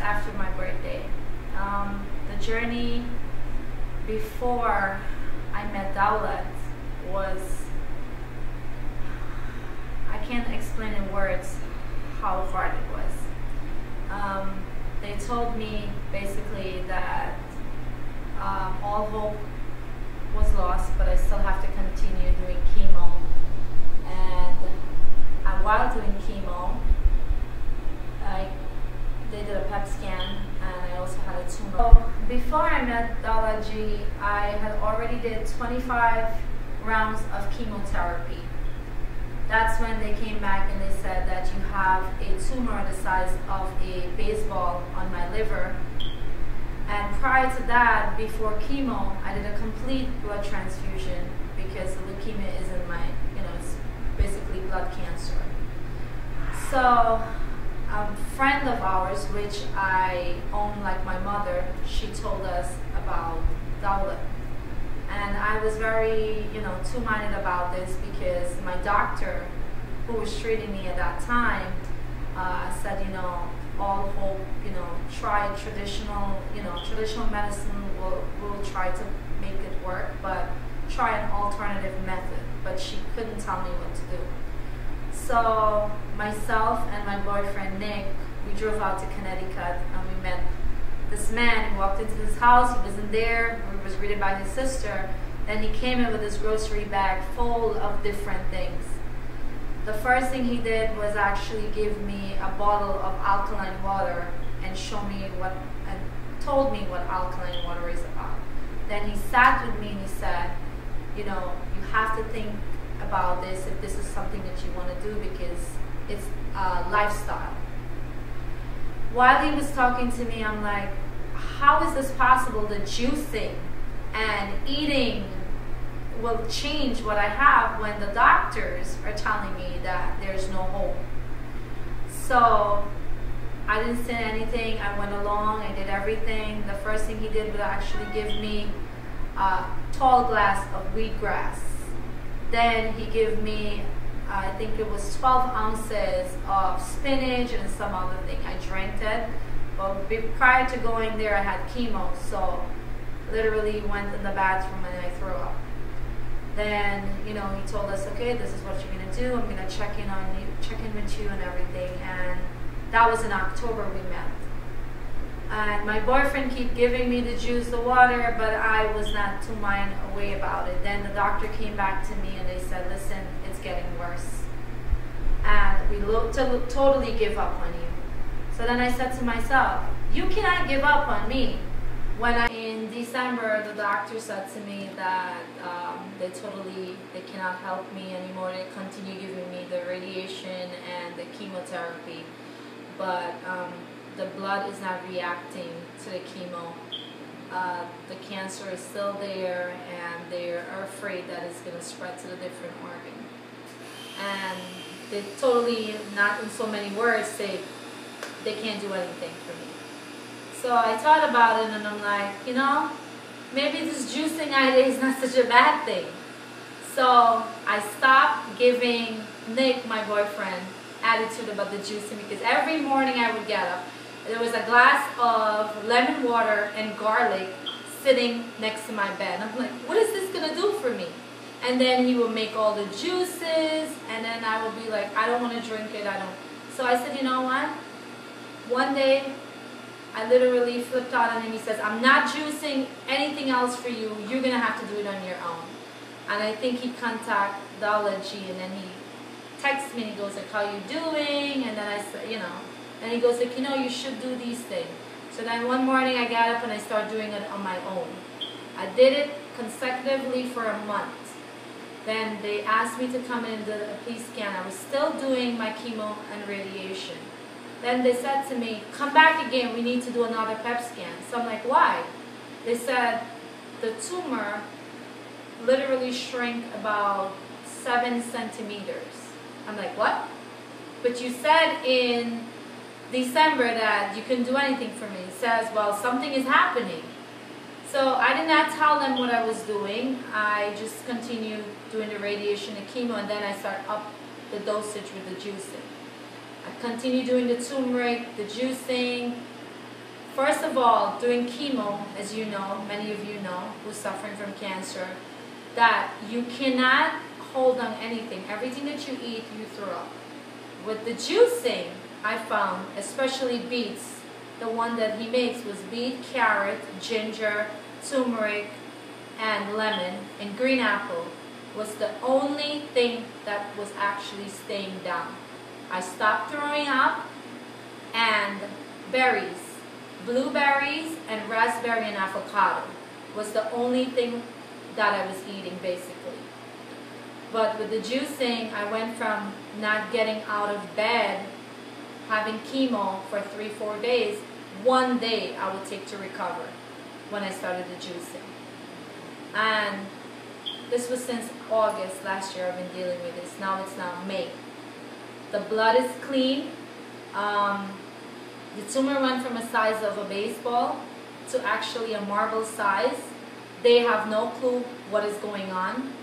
after my birthday. The journey before I met Dawlat was, I can't explain in words how hard it was. They told me basically that all hope was lost, but I still have to continue doing chemo. And while doing chemo, they did a PET scan, and I also had a tumor. So before I met Dawlat Ji, I had already did 25 rounds of chemotherapy. That's when they came back and they said that you have a tumor the size of a baseball on my liver. And prior to that, before chemo, I did a complete blood transfusion because the leukemia is in my, it's basically blood cancer. So a friend of ours, which I own like my mother, she told us about Dawlat. And I was very, two-minded about this because my doctor, who was treating me at that time, said, all hope, try traditional, traditional medicine will try to make it work, but try an alternative method. But she couldn't tell me what to do. So myself and my boyfriend Nick, we drove out to Connecticut and we met this man. He walked into this house, he wasn't there, he was greeted by his sister. Then he came in with this grocery bag full of different things. The first thing he did was actually give me a bottle of alkaline water and told me what alkaline water is about. Then he sat with me and he said, you have to think about this if this is something that you want to do, because it's a lifestyle. While he was talking to me, I'm like, how is this possible that juicing and eating will change what I have when the doctors are telling me that there's no hope? So I didn't say anything. I went along, I did everything. The first thing he did was actually give me a tall glass of wheatgrass. Then he gave me, I think it was 12 ounces of spinach and some other thing. I drank it. But prior to going there, I had chemo, so literally went in the bathroom and I threw up. Then, he told us, okay, this is what you're gonna do. I'm gonna check in with you and everything. And that was in October we met. And my boyfriend kept giving me the juice, the water, but I was not too mind away about it. Then the doctor came back to me and they said, listen, it's getting worse. And we totally give up on you. So then I said to myself, you cannot give up on me. In December, the doctor said to me that they cannot help me anymore. They continue giving me the radiation and the chemotherapy, but the blood is not reacting to the chemo. The cancer is still there, and they are afraid that it's going to spread to the different organ. And they totally, not in so many words, say they can't do anything for me. So I thought about it and I'm like, maybe this juicing idea is not such a bad thing. So I stopped giving Nick, my boyfriend, attitude about the juicing, because every morning I would get up, there was a glass of lemon water and garlic sitting next to my bed. I'm like, what is this gonna do for me? And then he would make all the juices, and then I would be like, I don't want to drink it, So I said, you know what? One day, I literally flipped out on him. He says, I'm not juicing anything else for you. You're going to have to do it on your own. And I think he contacted Dawlat Ji, and then he texts me and he goes like, how you doing? And then I said, and he goes like, you should do these things. So then one morning I got up and I started doing it on my own. I did it consecutively for a month. Then they asked me to come in and do a PET scan. I was still doing my chemo and radiation. Then they said to me, come back again, we need to do another PET scan. So I'm like, why? They said the tumor literally shrank about 7 centimeters. I'm like, what? But you said in December that you couldn't do anything for me. It says, well, something is happening. So I did not tell them what I was doing. I just continued doing the radiation and chemo, and then I started up the dosage with the juicing. I continued doing the turmeric, the juicing, First of all, doing chemo, as you know, many of you know, who's suffering from cancer, that you cannot hold on anything. Everything that you eat, you throw up. With the juicing, I found, especially beets, the one that he makes was beet, carrot, ginger, turmeric, and lemon, and green apple was the only thing that was actually staying down. I stopped throwing up, and berries, blueberries and raspberry and avocado was the only thing that I was eating basically. But with the juicing, I went from not getting out of bed, having chemo for 3-4 days, one day I would take to recover when I started the juicing. And this was since August last year I've been dealing with this. Now it's now May. The blood is clean. The tumor went from a size of a baseball to actually a marble size. They have no clue what is going on.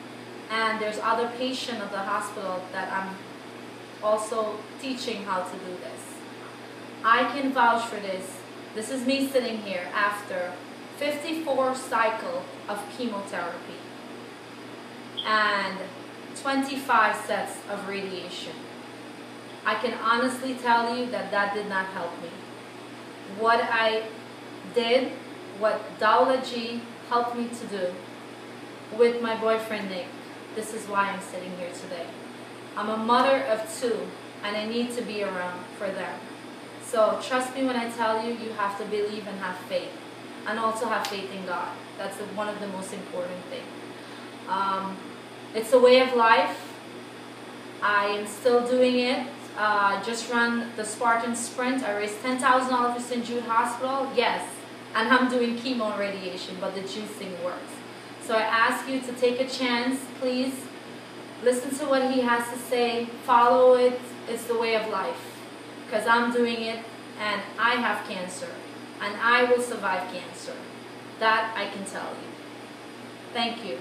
And there's other patients at the hospital that I'm also teaching how to do this. I can vouch for this. This is me sitting here after 54 cycles of chemotherapy and 25 sets of radiation. I can honestly tell you that that did not help me. What I did, what Daulaji helped me to do with my boyfriend Nick, this is why I'm sitting here today. I'm a mother of 2 and I need to be around for them. So trust me when I tell you, you have to believe and have faith. And also have faith in God. That's one of the most important things. It's a way of life. I am still doing it. Just run the Spartan Sprint. I raised $10,000 for St. Jude Hospital. Yes, and I'm doing chemo and radiation, but the juicing works. So I ask you to take a chance, please. Listen to what he has to say. Follow it. It's the way of life. Because I'm doing it, and I have cancer. And I will survive cancer. That I can tell you. Thank you.